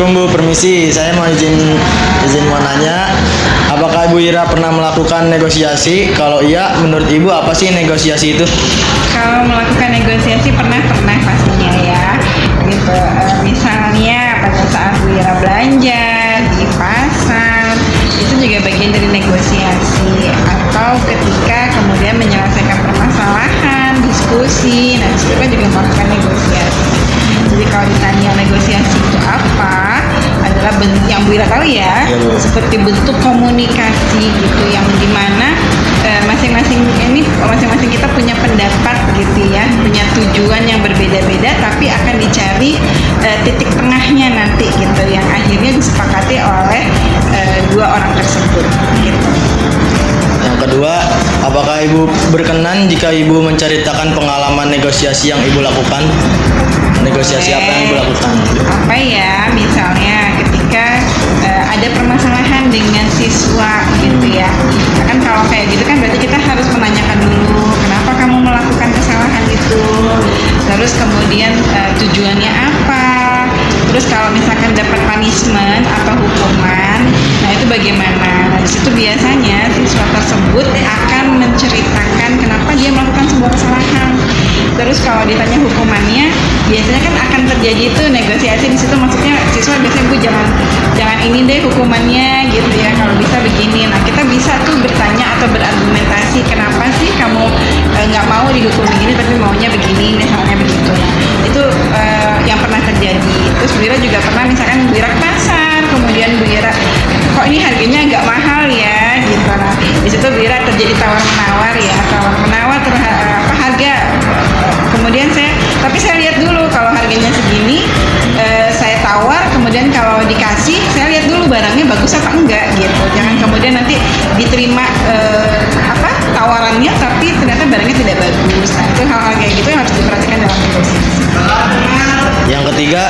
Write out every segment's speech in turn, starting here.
Assalamualaikum Bu, permisi. Saya mau izin mau nanya, apakah Ibu Ira pernah melakukan negosiasi? Kalau iya, menurut Ibu apa sih negosiasi itu? Kalau melakukan negosiasi pernah pastinya ya, gitu. Misalnya pada saat Bu Ira belanja di pasar, itu juga bagian dari negosiasi. Atau ketika kemudian menyelesaikan permasalahan, diskusi, nah itu kan juga melakukan negosiasi. Jadi kalau ditanya negosiasi itu apa, adalah bentuk yang Bu Ira tahu ya, seperti bentuk komunikasi gitu, yang dimana masing-masing kita punya pendapat gitu ya, punya tujuan yang berbeda-beda, tapi akan dicari titik tengahnya nanti gitu, yang akhirnya disepakati oleh dua orang tersebut gitu. Yang kedua, apakah Ibu berkenan jika Ibu menceritakan pengalaman negosiasi yang Ibu lakukan? Negosiasi apa yang Ibu lakukan? Apa ya, misalnya ketika ada permasalahan dengan siswa gitu ya. Kan kalau kayak gitu kan berarti kita harus menanyakan dulu kenapa kamu melakukan kesalahan itu. Terus kemudian tujuannya apa? Terus kalau misalkan dapat punishment atau hukuman, nah itu bagaimana? Nah, di situ biasanya siswa tersebut akan menceritakan kenapa dia melakukan sebuah kesalahan. Terus kalau ditanya hukumannya, biasanya kan akan terjadi itu negosiasi di situ. Maksudnya siswa biasanya Bu jangan ini deh hukumannya gitu ya. Kalau bisa begini. Nah kita bisa tuh bertanya atau berargumentasi kenapa sih kamu nggak mau dihukum begini tapi maunya begini, misalnya begitu. Nah itu yang pernah terjadi. Terus Bu Ira juga pernah misalkan Bu Ira ke pasar, kemudian Bu Ira kok ini harganya agak mahal ya gitu. Nah di situ Bu Ira terjadi tawar menawar ya, harga. Kemudian saya lihat dulu kalau harganya segini, saya tawar, kemudian kalau dikasih saya lihat dulu barangnya bagus apa enggak gitu. Jangan kemudian nanti diterima tawarannya tapi ternyata barangnya tidak bagus. Nah itu hal-hal kayak gitu yang harus diperhatikan dalam negosiasi. Yang ketiga,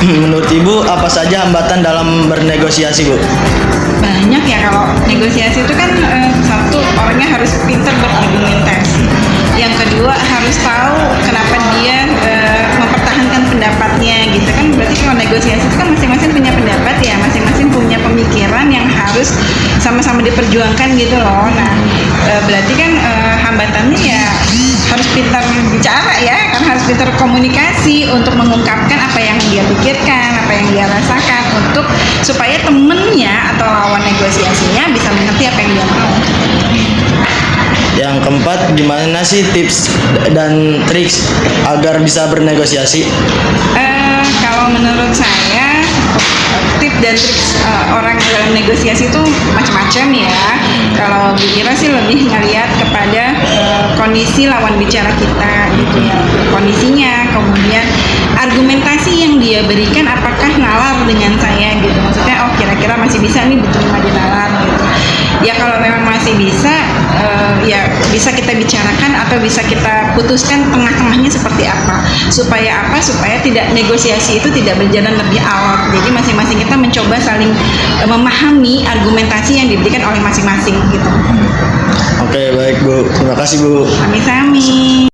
menurut Ibu apa saja hambatan dalam bernegosiasi, Bu? Banyak ya. Kalau negosiasi itu kan satu, orangnya harus pintar berargumentasi. Yang kedua harus tahu kenapa dia mempertahankan pendapatnya gitu kan. Berarti kalau negosiasi itu kan masing-masing punya pendapat ya, masing-masing punya pemikiran yang harus sama-sama diperjuangkan gitu loh. Nah berarti kan hambatannya ya harus pintar bicara ya, kan harus pintar komunikasi untuk mengungkapkan apa yang dia pikirkan, apa yang dia rasakan, untuk supaya temennya atau lawan negosiasinya bisa mengerti apa yang dia mau. Yang keempat, gimana sih tips dan triks agar bisa bernegosiasi? Kalau menurut saya tips dan triks orang dalam negosiasi itu macam-macam ya. Kalau Bu Ira sih lebih ngelihat kepada kondisi lawan bicara kita gitu ya, kondisinya, kemudian argumentasi yang dia berikan apakah nalar dengan saya gitu. Maksudnya kira-kira masih bisa nih diterima di nalar gitu. Ya kalau memang masih bisa, ya bisa kita bicarakan atau bisa kita putuskan tengah-tengahnya seperti apa. Supaya apa? Supaya tidak negosiasi itu tidak berjalan lebih alot. Jadi masing-masing kita mencoba saling memahami argumentasi yang diberikan oleh masing-masing gitu. Oke, baik Bu. Terima kasih Bu. Sami-sami.